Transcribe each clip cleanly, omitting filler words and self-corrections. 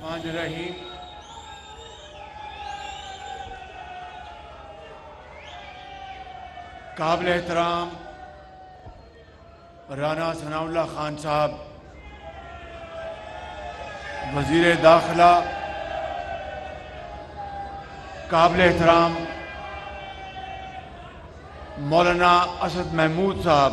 الرحمن الرحیم قابل احترام رانا ثناء اللہ خان صاحب وزیر داخلہ، قابل احترام مولانا اسد محمود صاحب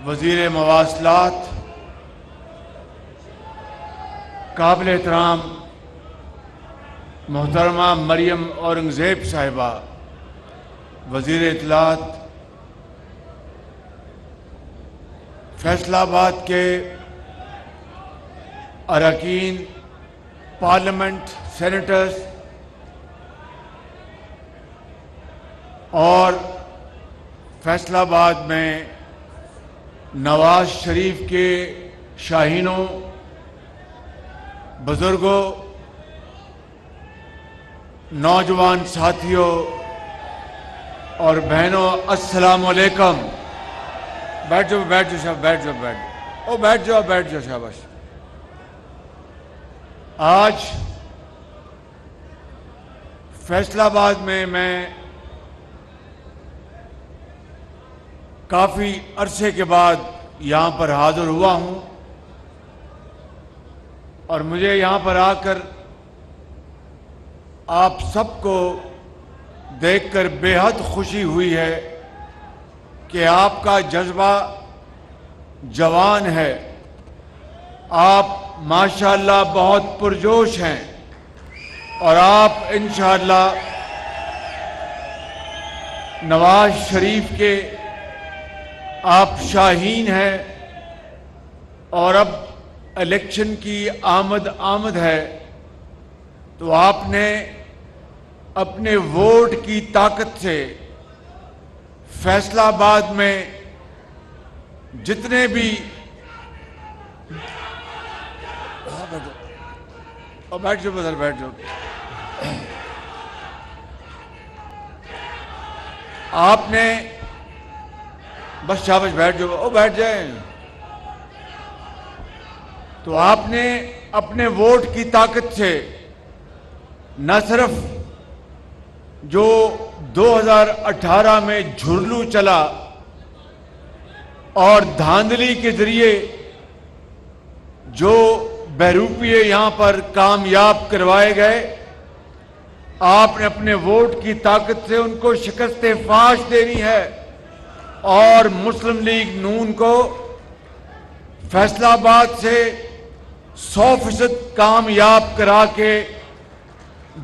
وزیر مواصلات، قابل احترام محترمہ مریم اورنگزیب صاحبہ وزیر اطلاعات، فیصل آباد کے اراکین پارلیمنٹ، سینیٹرز اور فیصل آباد میں نواز شریف کے شاہینوں، بزرگوں، نوجوان ساتھیوں اور بہنوں، السلام علیکم۔ بیٹھ جاؤ بیٹھ جاؤ شاباش۔ آج فیصل آباد میں کافی عرصے کے بعد یہاں پر حاضر ہوا ہوں اور مجھے یہاں پر آ کر آپ سب کو دیکھ کر بے حد خوشی ہوئی ہے کہ آپ کا جذبہ جوان ہے، آپ ماشاءاللہ بہت پرجوش ہیں اور آپ انشاءاللہ نواز شریف کے آپ شاہین ہیں اور اب الیکشن کی آمد ہے تو آپ نے اپنے ووٹ کی طاقت سے فیصل آباد میں جتنے بھی بیٹھ جاؤ آپ نے بس شاباش بیٹھ جائیں تو آپ نے اپنے ووٹ کی طاقت سے نہ صرف جو 2018 میں جھرلو چلا اور دھاندلی کے ذریعے جو بہروپیے یہاں پر کامیاب کروائے گئے، آپ نے اپنے ووٹ کی طاقت سے ان کو شکست فاش دینی ہے اور مسلم لیگ نون کو فیصل آباد سے 100% کامیاب کرا کے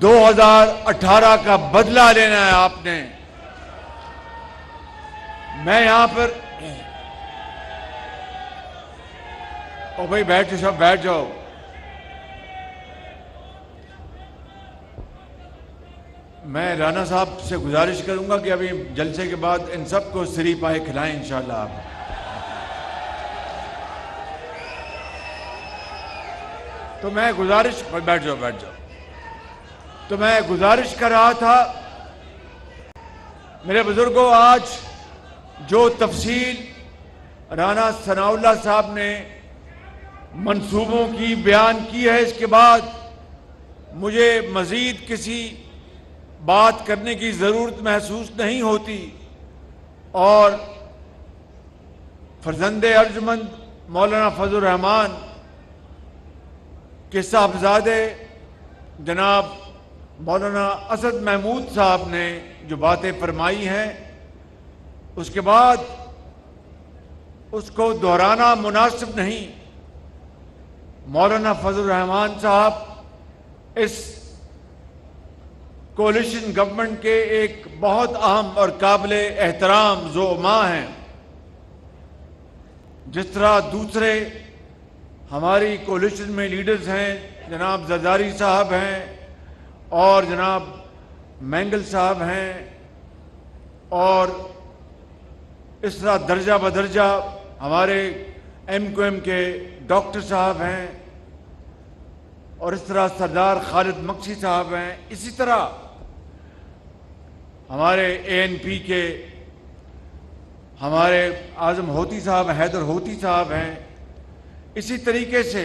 2018 کا بدلہ لینا ہے آپ نے۔ میں یہاں پر بھائی بیٹھ جاؤ۔ میں رانا صاحب سے گزارش کروں گا کہ ابھی جلسے کے بعد ان سب کو سری پائے کھلائیں انشاءاللہ آپ۔ تو میں بیٹھ جاؤ تو میں گزارش کر رہا تھا میرے بزرگوں، آج جو تفصیل رانا ثناء اللہ صاحب نے منصوبوں کی بیان کی ہے، اس کے بعد مجھے مزید کسی بات کرنے کی ضرورت محسوس نہیں ہوتی اور فرزند ارجمند مولانا فضل الرحمان کے صاحبزادے جناب مولانا اسد محمود صاحب نے جو باتیں فرمائی ہیں، اس کے بعد اس کو دہرانا مناسب نہیں۔ مولانا فضل الرحمان صاحب اس کولیشن گورنمنٹ کے ایک بہت اہم اور قابل احترام زعما ہیں۔ جس طرح دوسرے ہماری کولیشن میں لیڈرز ہیں، جناب زرداری صاحب ہیں اور جناب مینگل صاحب ہیں، اور اس طرح درجہ بدرجہ ہمارے ایم کیو ایم کے ڈاکٹر صاحب ہیں، اور اس طرح سردار خالد مکسی صاحب ہیں، اسی طرح ہمارے اے این پی کے ہمارے اعظم ہوتی صاحب، حیدر ہوتی صاحب ہیں، اسی طریقے سے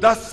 10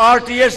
RTS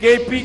KP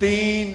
3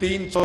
300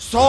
100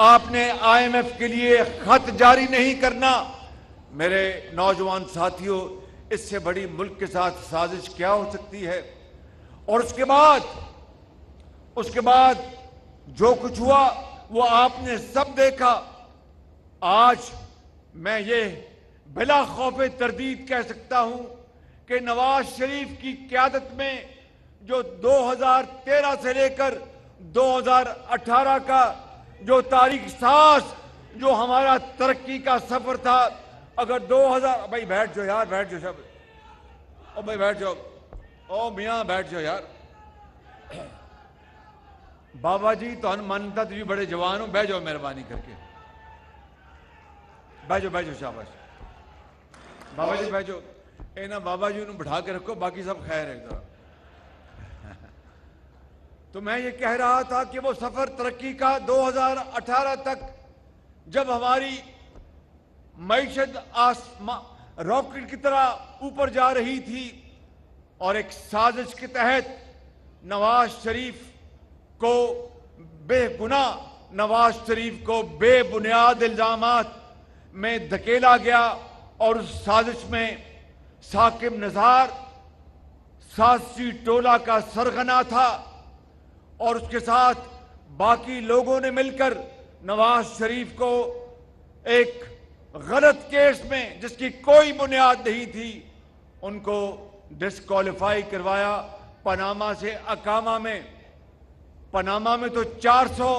آپ نے IMF کے لیے خط جاری نہیں کرنا۔ میرے نوجوان ساتھیوں، اس سے بڑی ملک کے ساتھ سازش کیا ہو سکتی ہے؟ اور اس کے بعد جو کچھ ہوا وہ آپ نے سب دیکھا۔ آج میں یہ بلا خوف تردید کہہ سکتا ہوں کہ نواز شریف کی قیادت میں جو 2013 سے لے کر 2018 کا جو تاریخ ساز جو ہمارا ترقی کا سفر تھا، اگر 2000 بھائی بیٹھ جاؤ یار، بیٹھ جاؤ سب، او بھائی بیٹھ جاؤ، او میاں بیٹھ جاؤ یار۔ بابا جی تو مانتا تو بھی بڑے جوان ہوں، بیٹھ جاؤ مہربانی کر کے، بیٹھ جاؤ شاباش بابا جی بیٹھ جاؤ۔ اے نا بابا جی انہوں بٹھا کے رکھو، باقی سب خیر ہے ذرا۔ تو میں یہ کہہ رہا تھا کہ وہ سفر ترقی کا 2018 تک، جب ہماری معیشت راکٹ کی طرح اوپر جا رہی تھی، اور ایک سازش کے تحت نواز شریف کو بے بنیاد الزامات میں دھکیلا گیا، اور اس سازش میں ثاقب نثار سازشی ٹولہ کا سرغنہ تھا، اور اس کے ساتھ باقی لوگوں نے مل کر نواز شریف کو ایک غلط کیس میں جس کی کوئی بنیاد نہیں تھی ان کو ڈسکوالیفائی کروایا۔ پاناما سے اقامہ میں، پاناما میں تو 400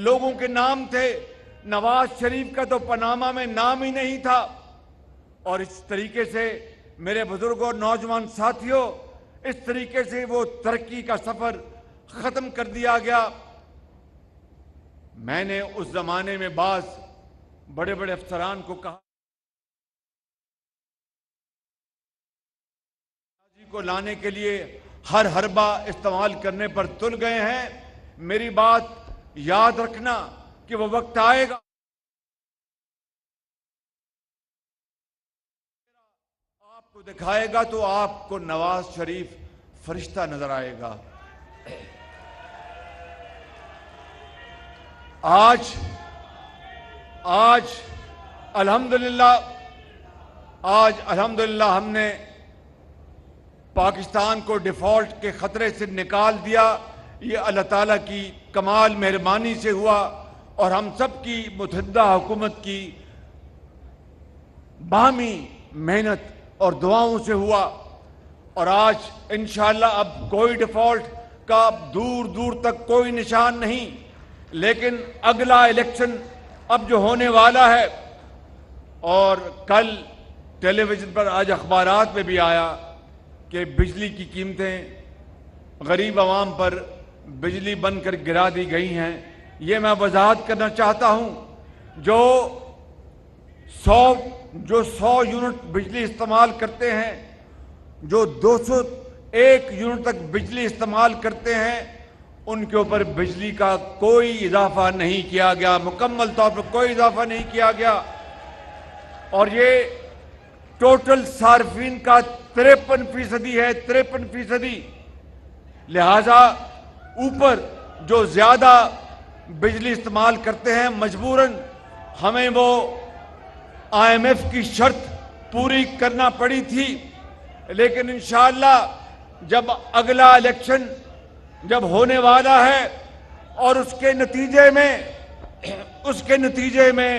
لوگوں کے نام تھے، نواز شریف کا تو پاناما میں نام ہی نہیں تھا۔ اور اس طریقے سے میرے بزرگوں اور نوجوان ساتھیوں، اس طریقے سے وہ ترقی کا سفر ختم کر دیا گیا۔ میں نے اس زمانے میں بعض بڑے بڑے افسران کو کہا کو لانے کے لیے ہر حربہ استعمال کرنے پر تل گئے ہیں۔ میری بات یاد رکھنا کہ وہ وقت آئے گا، آپ کو دکھائے گا تو آپ کو نواز شریف فرشتہ نظر آئے گا۔ آج الحمدللہ ہم نے پاکستان کو ڈیفالٹ کے خطرے سے نکال دیا۔ یہ اللہ تعالیٰ کی کمال مہربانی سے ہوا، اور ہم سب کی متحدہ حکومت کی باہمی محنت اور دعاؤں سے ہوا۔ اور آج انشاءاللہ اب کوئی ڈیفالٹ کا دور دور تک کوئی نشان نہیں، لیکن اگلا الیکشن اب جو ہونے والا ہے، اور کل ٹیلی ویژن پر آج اخبارات میں بھی آیا کہ بجلی کی قیمتیں غریب عوام پر بجلی بن کر گرا دی گئی ہیں۔ یہ میں وضاحت کرنا چاہتا ہوں، جو 100 یونٹ بجلی استعمال کرتے ہیں، جو 201 یونٹ تک بجلی استعمال کرتے ہیں، ان کے اوپر بجلی کا کوئی اضافہ نہیں کیا گیا، مکمل طور پر کوئی اضافہ نہیں کیا گیا۔ اور یہ ٹوٹل صارفین کا 53% ہے، 53%۔ لہذا اوپر جو زیادہ بجلی استعمال کرتے ہیں، مجبوراً ہمیں وہ IMF کی شرط پوری کرنا پڑی تھی۔ لیکن انشاءاللہ جب اگلا الیکشن جب ہونے والا ہے، اور اس کے نتیجے میں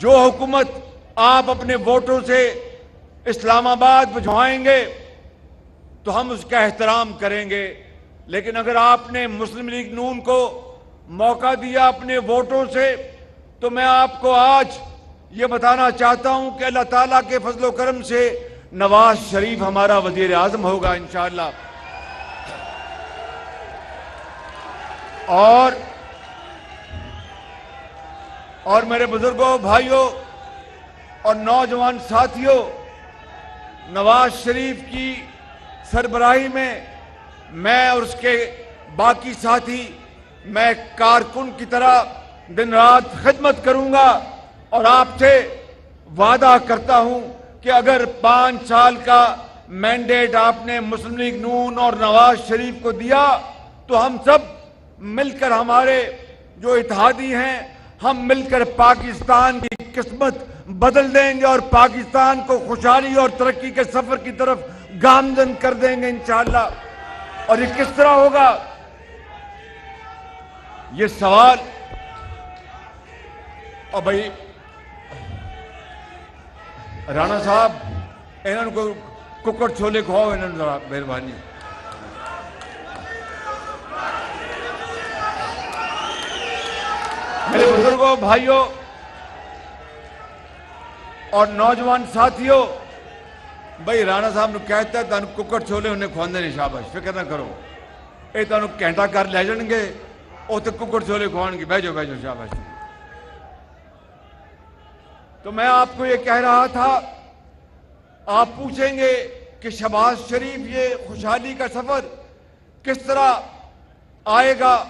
جو حکومت آپ اپنے ووٹوں سے اسلام آباد بھجوائیں گے تو ہم اس کا احترام کریں گے۔ لیکن اگر آپ نے مسلم لیگ نون کو موقع دیا اپنے ووٹوں سے، تو میں آپ کو آج یہ بتانا چاہتا ہوں کہ اللہ تعالیٰ کے فضل و کرم سے نواز شریف ہمارا وزیر اعظم ہوگا انشاءاللہ۔ اور میرے بزرگوں، بھائیوں اور نوجوان ساتھیوں، نواز شریف کی سربراہی میں میں اور اس کے باقی ساتھی، میں کارکن کی طرح دن رات خدمت کروں گا، اور آپ سے وعدہ کرتا ہوں کہ اگر 5 سال کا مینڈیٹ آپ نے مسلم لیگ نون اور نواز شریف کو دیا، تو ہم سب مل کر ہمارے جو اتحادی ہیں ہم مل کر پاکستان کی قسمت بدل دیں گے اور پاکستان کو خوشحالی اور ترقی کے سفر کی طرف گامزن کر دیں گے انشاءاللہ۔ اور یہ کس طرح ہوگا؟ یہ سوال، اور بھائی رانا صاحب انہوں کو ککڑ چھولے کھواؤ، انہوں نے ذرا مہربانی۔ میرے بزرگوں، بھائیوں اور نوجوان ساتھیوں، بھائی رانا صاحب نے کہتا ہے تانوں ککڑ چھولے انہیں کھواندے نے، شاباش، فکر نہ کرو، اے تانوں گھنٹہ کر لے جان گے، او تے ککڑ چھولے کھوان گے، بیٹھو بیٹھو، شاباش۔ تو میں آپ کو یہ کہہ رہا تھا، آپ پوچھیں گے کہ شہباز شریف یہ خوشحالی کا سفر کس طرح آئے گا،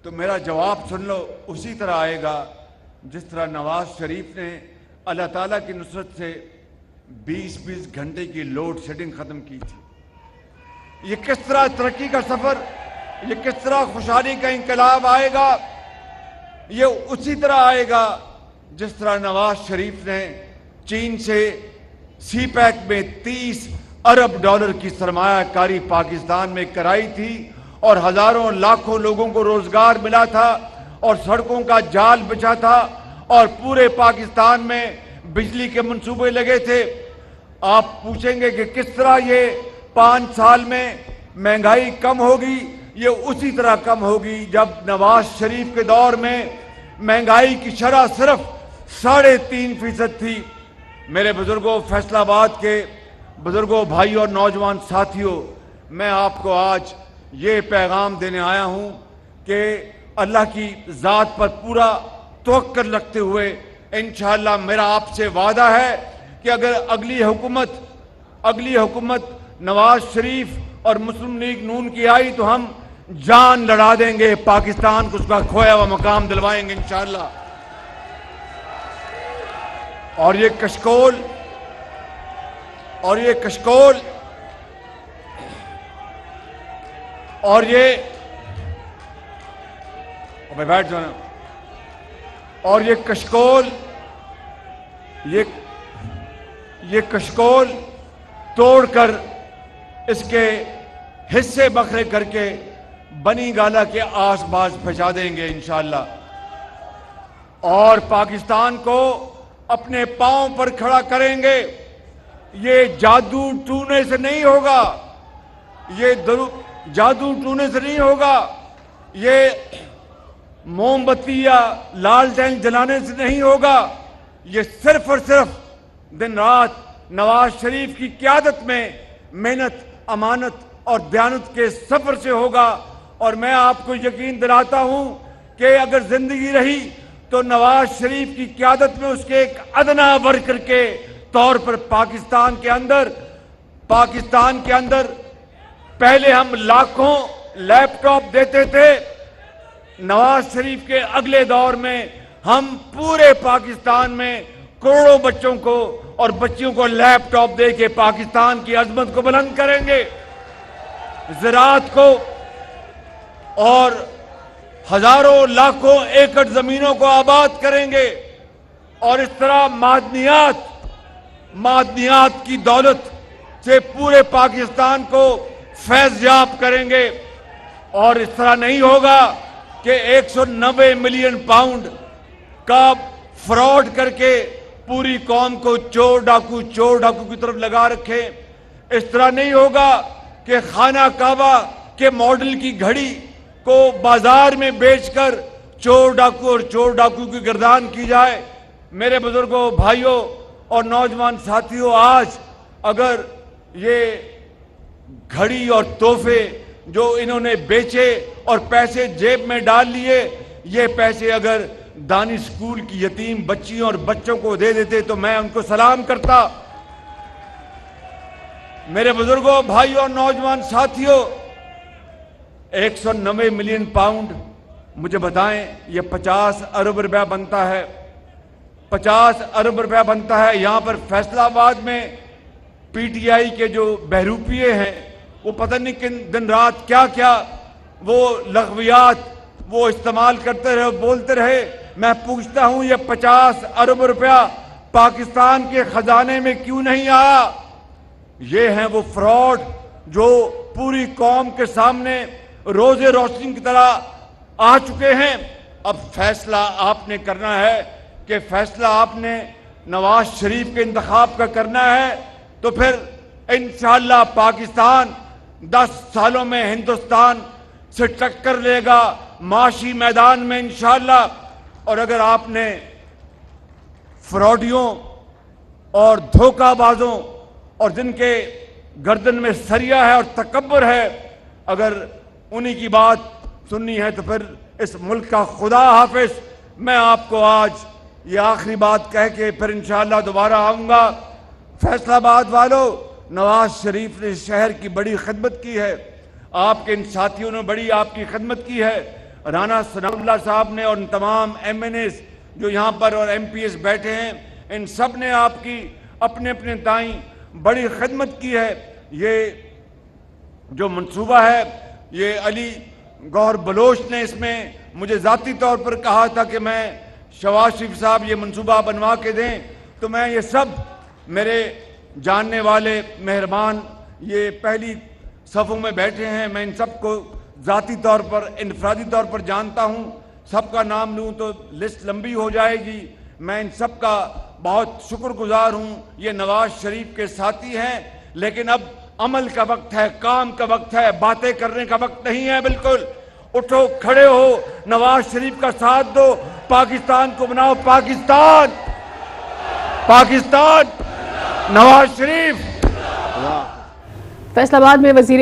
تو میرا جواب سن لو، اسی طرح آئے گا جس طرح نواز شریف نے اللہ تعالیٰ کی نصرت سے 20 گھنٹے کی لوڈ شیڈنگ ختم کی تھی۔ یہ کس طرح ترقی کا سفر، یہ کس طرح خوشحالی کا انقلاب آئے گا، یہ اسی طرح آئے گا جس طرح نواز شریف نے چین سے سی پیک میں 30 ارب ڈالر کی سرمایہ کاری پاکستان میں کرائی تھی اور ہزاروں لاکھوں لوگوں کو روزگار ملا تھا اور سڑکوں کا جال بچا تھا اور پورے پاکستان میں بجلی کے منصوبے لگے تھے۔ آپ پوچھیں گے کہ کس طرح یہ 5 سال میں مہنگائی کم ہوگی، یہ اسی طرح کم ہوگی جب نواز شریف کے دور میں مہنگائی کی شرح صرف 3.5% تھی۔ میرے بزرگوں، فیصل آباد کے بزرگوں، بھائیوں اور نوجوان ساتھیوں، میں آپ کو آج یہ پیغام دینے آیا ہوں کہ اللہ کی ذات پر پورا توکل رکھتے ہوئے انشاءاللہ میرا آپ سے وعدہ ہے کہ اگر اگلی حکومت نواز شریف اور مسلم لیگ نون کی آئی تو ہم جان لڑا دیں گے، پاکستان کو اس کا کھویا ہوا مقام دلوائیں گے انشاءاللہ۔ اور یہ کشکول اور یہ بیٹھ جانا، اور یہ کشکول توڑ کر اس کے حصے بکھرے کر کے بنی گالا کے آس پاس پہنچا دیں گے انشاءاللہ، اور پاکستان کو اپنے پاؤں پر کھڑا کریں گے۔ یہ جادو ٹونے سے نہیں ہوگا، یہ موم بتی یا لالٹین جلانے سے نہیں ہوگا، یہ صرف اور صرف دن رات نواز شریف کی قیادت میں محنت، امانت اور دیانت کے سفر سے ہوگا۔ اور میں آپ کو یقین دلاتا ہوں کہ اگر زندگی رہی تو نواز شریف کی قیادت میں اس کے ایک ادنا ورکر کے طور پر پاکستان کے اندر پہلے ہم لاکھوں لیپ ٹاپ دیتے تھے، نواز شریف کے اگلے دور میں ہم پورے پاکستان میں کروڑوں بچوں کو اور بچیوں کو لیپ ٹاپ دے کے پاکستان کی عظمت کو بلند کریں گے، زراعت کو اور ہزاروں لاکھوں ایکڑ زمینوں کو آباد کریں گے، اور اس طرح معدنیات کی دولت سے پورے پاکستان کو فیض یاب کریں گے۔ اور اس طرح نہیں ہوگا کہ 190 ملین پاؤنڈ کا فراڈ کر کے پوری قوم کو چور ڈاکو کی طرف لگا رکھے۔ اس طرح نہیں ہوگا کہ خانہ کعبہ کے ماڈل کی گھڑی کو بازار میں بیچ کر چور ڈاکو کی گردان کی جائے۔ میرے بزرگوں، بھائیوں اور نوجوان ساتھیوں، آج اگر یہ گھڑی اور تحفے جو انہوں نے بیچے اور پیسے جیب میں ڈال لیے، یہ پیسے اگر دانی سکول کی یتیم بچیوں اور بچوں کو دے دیتے تو میں ان کو سلام کرتا۔ میرے بزرگوں، بھائیوں اور نوجوان ساتھیوں، 190 ملین پاؤنڈ، مجھے بتائیں یہ 50 ارب روپیہ بنتا ہے، 50 ارب روپیہ بنتا ہے۔ یہاں پر فیصل آباد میں پی ٹی آئی کے جو بہروپیے ہیں وہ پتہ نہیں کن دن رات کیا وہ لغویات وہ استعمال کرتے رہے، بولتے رہے، میں پوچھتا ہوں یہ 50 ارب روپیہ پاکستان کے خزانے میں کیوں نہیں آیا؟ یہ ہیں وہ فراڈ جو پوری قوم کے سامنے روز روشنی کی طرح آ چکے ہیں۔ اب فیصلہ آپ نے کرنا ہے کہ فیصلہ آپ نے نواز شریف کے انتخاب کا کرنا ہے، تو پھر انشاءاللہ پاکستان 10 سالوں میں ہندوستان سے ٹکر لے گا معاشی میدان میں انشاءاللہ۔ اور اگر آپ نے فراڈیوں اور دھوکہ بازوں اور جن کے گردن میں سریا ہے اور تکبر ہے، اگر انہی کی بات سننی ہے تو پھر اس ملک کا خدا حافظ۔ میں آپ کو آج یہ آخری بات کہہ کے پھر انشاءاللہ دوبارہ آؤں گا۔ فیصل آباد والو، نواز شریف نے شہر کی بڑی خدمت کی ہے، آپ کے ان ساتھیوں نے بڑی آپ کی خدمت کی ہے۔ رانا ثناء اللہ صاحب نے اور ان تمام ایم این ایز جو یہاں پر اور ایم پی ایس بیٹھے ہیں، ان سب نے آپ کی اپنے اپنے تائیں بڑی خدمت کی ہے۔ یہ جو منصوبہ ہے، یہ علی گوہر بلوچ نے اس میں مجھے ذاتی طور پر کہا تھا کہ میں شہباز شریف صاحب یہ منصوبہ بنوا کے دیں، تو میں یہ سب میرے جاننے والے مہربان یہ پہلی صفوں میں بیٹھے ہیں، میں ان سب کو ذاتی طور پر انفرادی طور پر جانتا ہوں۔ سب کا نام لوں تو لسٹ لمبی ہو جائے گی۔ میں ان سب کا بہت شکر گزار ہوں۔ یہ نواز شریف کے ساتھی ہیں، لیکن اب عمل کا وقت ہے، کام کا وقت ہے، باتیں کرنے کا وقت نہیں ہے۔ بالکل اٹھو، کھڑے ہو، نواز شریف کا ساتھ دو، پاکستان کو بناؤ پاکستان، پاکستان، نواز شریف۔ فیصل آباد میں وزیر